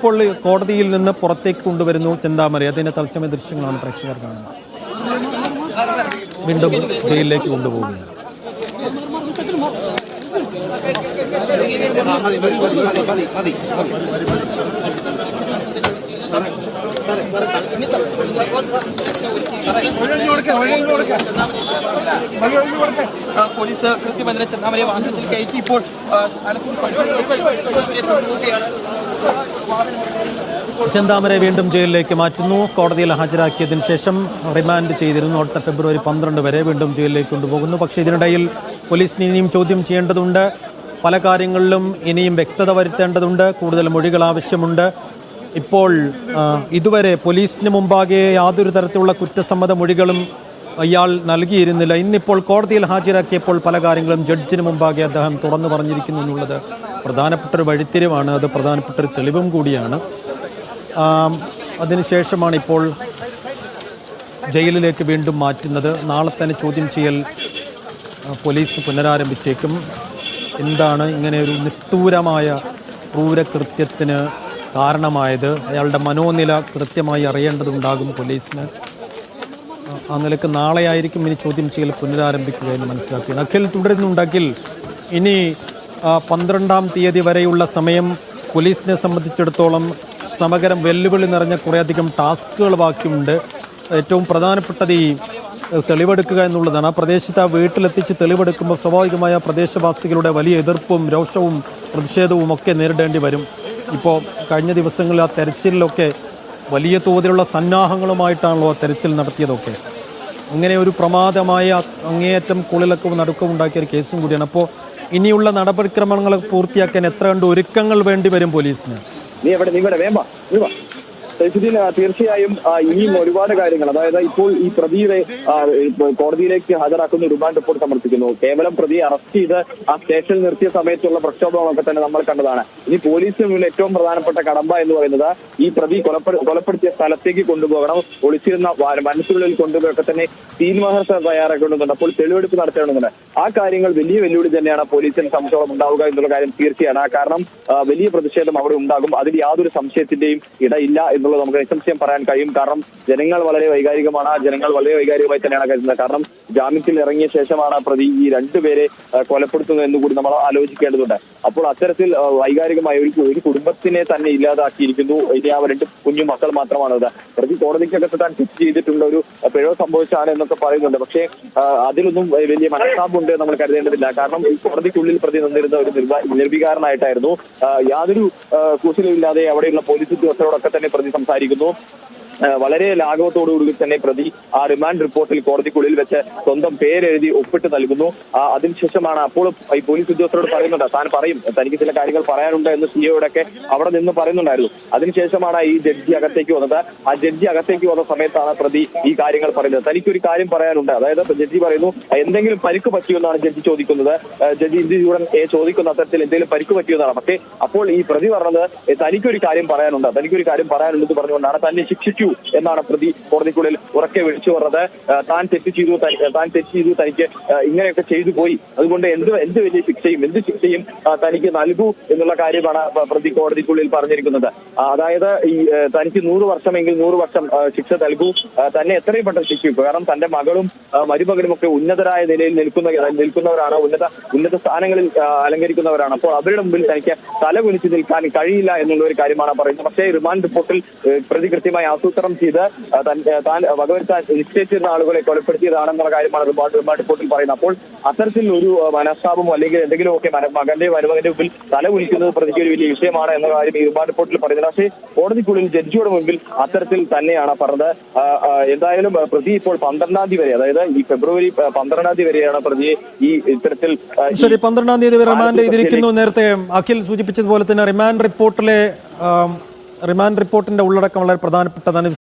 ഇപ്പോൾ കോടതിയിൽ നിന്ന് പുറത്തേക്ക് കൊണ്ടുവരുന്നു ചെന്താമര. അതിന്റെ തത്സമയ ദൃശ്യങ്ങളാണ് പ്രേക്ഷകർ കാണുന്നത്. വീണ്ടും ജയിലിലേക്ക് കൊണ്ടുപോവുകയാണ്. പോലീസ് കൃത്യമായി ചെന്താമരയെ വാഹനത്തിൽ കയറ്റി ഇപ്പോൾ ചെന്താമരെ വീണ്ടും ജയിലിലേക്ക് മാറ്റുന്നു. കോടതിയിൽ ഹാജരാക്കിയതിനു ശേഷം റിമാൻഡ് ചെയ്തിരുന്നു. അടുത്ത ഫെബ്രുവരി 12 വരെ വീണ്ടും ജയിലിലേക്ക് കൊണ്ടുപോകുന്നു. പക്ഷേ ഇതിനിടയിൽ പോലീസിന് ഇനിയും ചോദ്യം ചെയ്യേണ്ടതുണ്ട്. പല കാര്യങ്ങളിലും ഇനിയും വ്യക്തത വരുത്തേണ്ടതുണ്ട്. കൂടുതൽ മൊഴികൾ ആവശ്യമുണ്ട്. ഇപ്പോൾ ഇതുവരെ പോലീസിന് മുമ്പാകെ യാതൊരു തരത്തിലുള്ള കുറ്റസമ്മത മൊഴികളും ഇയാൾ നൽകിയിരുന്നില്ല. ഇന്നിപ്പോൾ കോടതിയിൽ ഹാജരാക്കിയപ്പോൾ പല കാര്യങ്ങളും ജഡ്ജിന് മുമ്പാകെ അദ്ദേഹം തുറന്നു പറഞ്ഞിരിക്കുന്നു എന്നുള്ളത് പ്രധാനപ്പെട്ടൊരു വഴിത്തിരിവാണ്. അത് പ്രധാനപ്പെട്ടൊരു തെളിവും കൂടിയാണ്. അതിനുശേഷമാണ് ഇപ്പോൾ ജയിലിലേക്ക് വീണ്ടും മാറ്റുന്നത്. നാളെ തന്നെ ചോദ്യം ചെയ്യൽ പോലീസ് പുനരാരംഭിച്ചേക്കും. എന്താണ് ഇങ്ങനെ ഒരു നിഷ്ഠൂരമായ ക്രൂരകൃത്യത്തിന് കാരണമായത്? അയാളുടെ മനോനില കൃത്യമായി അറിയേണ്ടതുണ്ടാകും പോലീസിന്. ആ നിലക്ക് നാളെയായിരിക്കും ഇനി ചോദ്യം ചെയ്യൽ പുനരാരംഭിക്കുക എന്ന് മനസ്സിലാക്കുകയാണ്. അഖിൽ തുടരുന്നുണ്ടെങ്കിൽ ഇനി 12-ാം തീയതി വരെയുള്ള സമയം പോലീസിനെ സംബന്ധിച്ചിടത്തോളം ശ്രമകരം വെല്ലുവിളി നിറഞ്ഞ കുറേയധികം ടാസ്കുകൾ ബാക്കിയുണ്ട്. ഏറ്റവും പ്രധാനപ്പെട്ടത് ഈ തെളിവെടുക്കുക എന്നുള്ളതാണ്. ആ പ്രദേശത്ത് ആ വീട്ടിലെത്തിച്ച് തെളിവെടുക്കുമ്പോൾ സ്വാഭാവികമായ പ്രദേശവാസികളുടെ വലിയ എതിർപ്പും രോഷവും പ്രതിഷേധവും ഒക്കെ നേരിടേണ്ടി വരും. ഇപ്പോൾ കഴിഞ്ഞ ദിവസങ്ങളിൽ ആ തെരച്ചിലിലൊക്കെ വലിയ തോതിലുള്ള സന്നാഹങ്ങളുമായിട്ടാണല്ലോ ആ തെരച്ചിൽ നടത്തിയതൊക്കെ. അങ്ങനെ ഒരു പ്രമാദമായ അങ്ങേയറ്റം കുളിലൊക്കെ നടുക്കം ഉണ്ടാക്കിയ ഒരു കേസും കൂടിയാണ്. അപ്പോൾ ഇനിയുള്ള നടപടിക്രമങ്ങൾ പൂർത്തിയാക്കാൻ എത്ര കണ്ട് ഒരുക്കങ്ങൾ വേണ്ടി വരും പോലീസിന്? തീർച്ചയായും ഇനിയും ഒരുപാട് കാര്യങ്ങൾ, അതായത് ഇപ്പോൾ ഈ പ്രതിയെ കോടതിയിലേക്ക് ഹാജരാക്കുന്ന റിമാൻഡ് റിപ്പോർട്ട് സമർപ്പിക്കുന്നു. കേവലം പ്രതിയെ അറസ്റ്റ് ചെയ്ത് ആ സ്റ്റേഷനിൽ നിർത്തിയ സമയത്തുള്ള പ്രക്ഷോഭങ്ങളൊക്കെ തന്നെ നമ്മൾ കണ്ടതാണ്. ഇനി പോലീസിന് മുന്നിൽ ഏറ്റവും പ്രധാനപ്പെട്ട കടമ്പ എന്ന് പറയുന്നത് ഈ പ്രതി കൊലപ്പെടുത്തിയ സ്ഥലത്തേക്ക് കൊണ്ടുപോകണം, ഒളിച്ചിരുന്ന മനസ്സിനുള്ളിൽ കൊണ്ടുപോയൊക്കെ തന്നെ തീരുമാനം തയ്യാറാക്കേണ്ടതുണ്ട്. അപ്പോൾ തെളിവെടുപ്പ് നടത്തേണ്ടതുണ്ട്. ആ കാര്യങ്ങൾ വലിയ വെല്ലുവിളി തന്നെയാണ് പോലീസിന് സംശയം ഉണ്ടാവുക എന്നുള്ള കാര്യം തീർച്ചയാണ്. കാരണം വലിയ പ്രതിഷേധം അവിടെ ഉണ്ടാകും. അതിൽ യാതൊരു സംശയത്തിന്റെയും ഇടയില്ല എന്നുള്ളത് നമുക്ക് നിസ്സംശയം പറയാൻ കഴിയും. കാരണം ജനങ്ങൾ വളരെ വൈകാരികമാണ്. ജനങ്ങൾ വളരെ വൈകാരികമായി തന്നെയാണ് കരുതുന്നത്. കാരണം ജാമ്യത്തിൽ ഇറങ്ങിയ ശേഷമാണ് പ്രതി ഈ രണ്ടുപേരെ കൊലപ്പെടുത്തുന്നത് എന്നുകൂടി നമ്മൾ ആലോചിക്കേണ്ടതുണ്ട്. അപ്പോൾ അത്തരത്തിൽ വൈകാരികമായ ഒരു കുടുംബത്തിനെ തന്നെ ഇല്ലാതാക്കിയിരിക്കുന്നു. ഇനി ആ 2 കുഞ്ഞു മക്കൾ മാത്രമാണത്. പ്രതി കോടതിക്കകത്ത് താൻ തെറ്റ് ചെയ്തിട്ടുള്ള ഒരു പിഴവ് സംഭവിച്ചാണ് എന്നൊക്കെ പറയുന്നുണ്ട്. പക്ഷേ അതിലൊന്നും വലിയ മനസ്താപുണ്ട് നമ്മൾ കരുതേണ്ടതില്ല. കാരണം ഈ കോടതിക്കുള്ളിൽ പ്രതി നിന്നിരുന്ന ഒരു നിർവികാരനായിട്ടായിരുന്നു. യാതൊരു കൂസലുമില്ലാതെ അവിടെയുള്ള പോലീസ് ഉദ്യോഗസ്ഥരോടൊക്കെ തന്നെ പ്രതി സംസാരിക്കുന്നു. വളരെ ലാഘവത്തോടുകൂടി തന്നെ പ്രതി ആ റിമാൻഡ് റിപ്പോർട്ടിൽ കോടതിക്കുള്ളിൽ വെച്ച് സ്വന്തം പേരെഴുതി ഒപ്പിട്ട് നൽകുന്നു. അതിനുശേഷമാണ് അപ്പോൾ ഈ പോലീസ് ഉദ്യോഗസ്ഥരോട് പറയുന്നുണ്ട്, താൻ പറയും, തനിക്ക് ചില കാര്യങ്ങൾ പറയാനുണ്ട് എന്ന് സിഒയോടൊക്കെ അവിടെ നിന്ന് പറയുന്നുണ്ടായിരുന്നു. അതിനുശേഷമാണ് ഈ ജഡ്ജി അകത്തേക്ക് വന്നത്. ആ ജഡ്ജി അകത്തേക്ക് വന്ന സമയത്താണ് പ്രതി ഈ കാര്യങ്ങൾ പറയുന്നത്. തനിക്കൊരു കാര്യം പറയാനുണ്ട്. അതായത് ജഡ്ജി പറയുന്നു, എന്തെങ്കിലും പരിക്ക് പറ്റിയെന്നാണ് ജഡ്ജി ചോദിക്കുന്നത്. ജഡ്ജി ഇന്ത്യയുടൻ ചോദിക്കുന്ന അത്തരത്തിൽ എന്തെങ്കിലും പരിക്ക് പറ്റിയെന്നാണ്. പക്ഷേ അപ്പോൾ ഈ പ്രതി പറഞ്ഞത് തനിക്കൊരു കാര്യം പറയാനുണ്ടെന്ന് പറഞ്ഞുകൊണ്ടാണ് തന്നെ ശിക്ഷിക്കൂ എന്നാണ് പ്രതി കോടതിക്കുള്ളിൽ ഉറക്കെ വിളിച്ചു പറഞ്ഞത്. താൻ തെറ്റ് ചെയ്തു, തനിക്ക് ഇങ്ങനെയൊക്കെ ചെയ്തു പോയി, അതുകൊണ്ട് എന്ത് വലിയ ശിക്ഷയും തനിക്ക് നൽകൂ എന്നുള്ള കാര്യമാണ് പ്രതി കോടതിക്കുള്ളിൽ പറഞ്ഞിരിക്കുന്നത്. അതായത് ഈ തനിക്ക് 100 വർഷമെങ്കിൽ 100 വർഷം ശിക്ഷ നൽകൂ, തന്നെ എത്രയും പെട്ടെന്ന് ശിക്ഷിക്കും. കാരണം തന്റെ മകളും മരുമകനും ഒക്കെ ഉന്നതരായ നിലയിൽ നിൽക്കുന്നവരാണ്, ഉന്നത സ്ഥാനങ്ങളിൽ അലങ്കരിക്കുന്നവരാണ്. അപ്പോൾ അവരുടെ മുമ്പിൽ തനിക്ക് തല കുനിച്ച് നിൽക്കാൻ കഴിയില്ല എന്നുള്ള ഒരു കാര്യമാണ് പറയുന്നത്. പക്ഷേ റിമാൻഡ് റിപ്പോർട്ടിൽ പ്രതി കൃത്യമായി ആസൂത്രണം ചെയ്ത് താൻ വകവരുത്താൻ നിശ്ചയിച്ചിരുന്ന ആളുകളെ കൊലപ്പെടുത്തിയതാണെന്നുള്ള കാര്യമാണ് റിമാൻഡ് റിപ്പോർട്ടിൽ പറയുന്നത്. അപ്പോൾ അത്തരത്തിൽ ഒരു മനസ്താപമോ അല്ലെങ്കിൽ എന്തെങ്കിലുമൊക്കെ മകന്റെയോ മരുമകന്റെ മുമ്പിൽ തല കുനിക്കുന്നത് പ്രതിക്ക് ഒരു വലിയ വിഷയമാണ് എന്ന കാര്യം ഈ റിമാൻഡ് റിപ്പോർട്ടിൽ പറയുന്നത്. പക്ഷേ കോടതിക്കുള്ളിൽ ജഡ്ജിയുടെ മുമ്പിൽ അത്തരത്തിൽ തന്നെയാണ് പറഞ്ഞത്. എന്തായാലും പ്രതി ഇപ്പോൾ 12-ാം തീയതി വരെ, അതായത് ഈ ഫെബ്രുവരി 12-ാം തീയതി വരെയാണ് പ്രതിയെ ഈ ഇത്തരത്തിൽ 12-ാം തീയതി റിമാൻഡ് ചെയ്തിരിക്കുന്നു. നേരത്തെ അഖിൽ സൂചിപ്പിച്ചതുപോലെ തന്നെ റിമാൻഡ് റിപ്പോർട്ടിന്റെ ഉള്ളടക്കം വളരെ പ്രധാനപ്പെട്ടതാണ്.